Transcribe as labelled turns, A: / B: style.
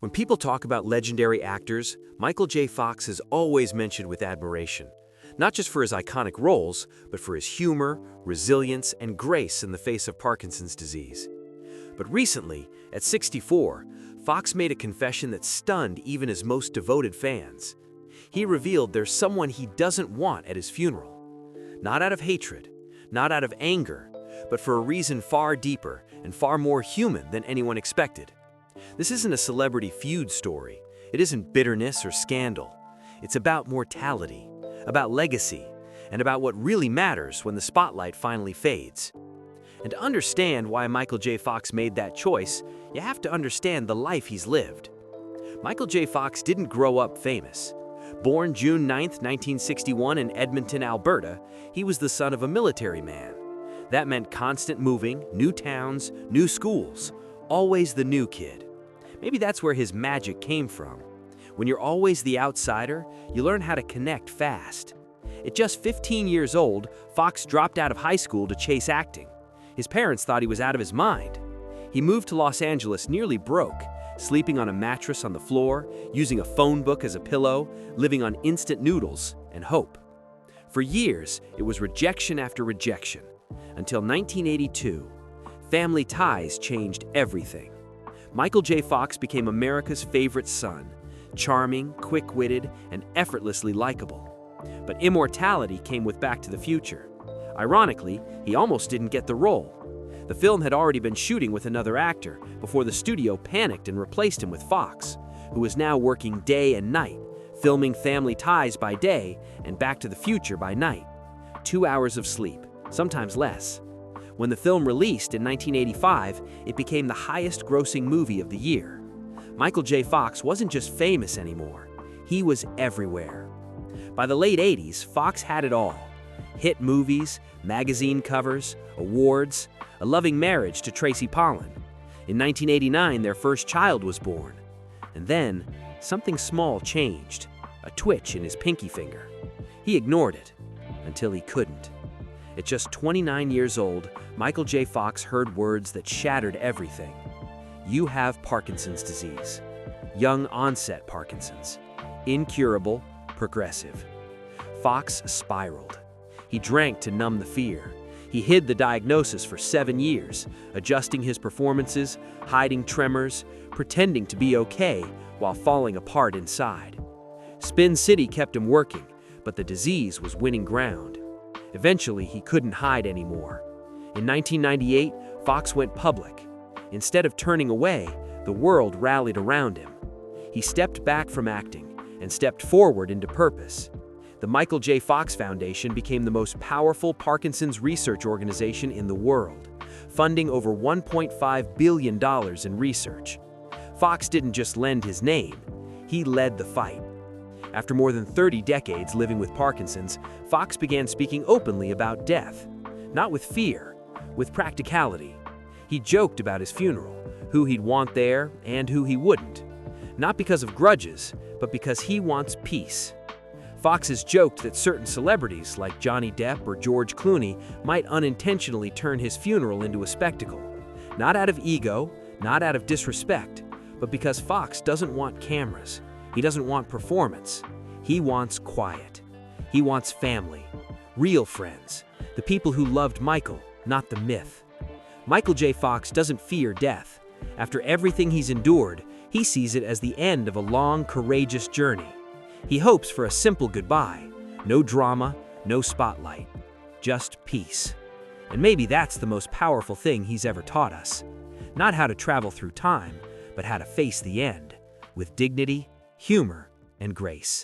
A: When people talk about legendary actors, Michael J. Fox is always mentioned with admiration, not just for his iconic roles, but for his humor, resilience, and grace in the face of Parkinson's disease. But recently, at 64, Fox made a confession that stunned even his most devoted fans. He revealed there's someone he doesn't want at his funeral. Not out of hatred, not out of anger, but for a reason far deeper and far more human than anyone expected. This isn't a celebrity feud story. It isn't bitterness or scandal. It's about mortality, about legacy, and about what really matters when the spotlight finally fades. And to understand why Michael J. Fox made that choice, you have to understand the life he's lived. Michael J. Fox didn't grow up famous. Born June 9, 1961 in Edmonton, Alberta, he was the son of a military man. That meant constant moving, new towns, new schools, always the new kid. Maybe that's where his magic came from. When you're always the outsider, you learn how to connect fast. At just 15 years old, Fox dropped out of high school to chase acting. His parents thought he was out of his mind. He moved to Los Angeles nearly broke, sleeping on a mattress on the floor, using a phone book as a pillow, living on instant noodles and hope. For years, it was rejection after rejection, until 1982. Family ties changed everything. Michael J. Fox became America's favorite son, charming, quick-witted, and effortlessly likable. But immortality came with Back to the Future. Ironically, he almost didn't get the role. The film had already been shooting with another actor before the studio panicked and replaced him with Fox, who was now working day and night, filming Family Ties by day and Back to the Future by night. 2 hours of sleep, sometimes less. When the film released in 1985, it became the highest-grossing movie of the year. Michael J. Fox wasn't just famous anymore. He was everywhere. By the late 80s, Fox had it all. Hit movies, magazine covers, awards, a loving marriage to Tracy Pollan. In 1989, their first child was born. And then, something small changed, a twitch in his pinky finger. He ignored it, until he couldn't. At just 29 years old, Michael J. Fox heard words that shattered everything. You have Parkinson's disease. Young onset Parkinson's. Incurable, progressive. Fox spiraled. He drank to numb the fear. He hid the diagnosis for 7 years, adjusting his performances, hiding tremors, pretending to be okay while falling apart inside. Spin City kept him working, but the disease was winning ground. Eventually, he couldn't hide anymore. In 1998, Fox went public. Instead of turning away, the world rallied around him. He stepped back from acting and stepped forward into purpose. The Michael J. Fox Foundation became the most powerful Parkinson's research organization in the world, funding over $1.5 billion in research. Fox didn't just lend his name, he led the fight. After more than 30 decades living with Parkinson's, Fox began speaking openly about death. Not with fear, with practicality. He joked about his funeral, who he'd want there and who he wouldn't. Not because of grudges, but because he wants peace. Fox has joked that certain celebrities, like Johnny Depp or George Clooney, might unintentionally turn his funeral into a spectacle. Not out of ego, not out of disrespect, but because Fox doesn't want cameras. He doesn't want performance. He wants quiet. He wants family, real friends, the people who loved Michael, not the myth. Michael J. Fox doesn't fear death. After everything he's endured, he sees it as the end of a long, courageous journey. He hopes for a simple goodbye. No drama, no spotlight. Just peace. And maybe that's the most powerful thing he's ever taught us. Not how to travel through time, but how to face the end with dignity, humor, and grace.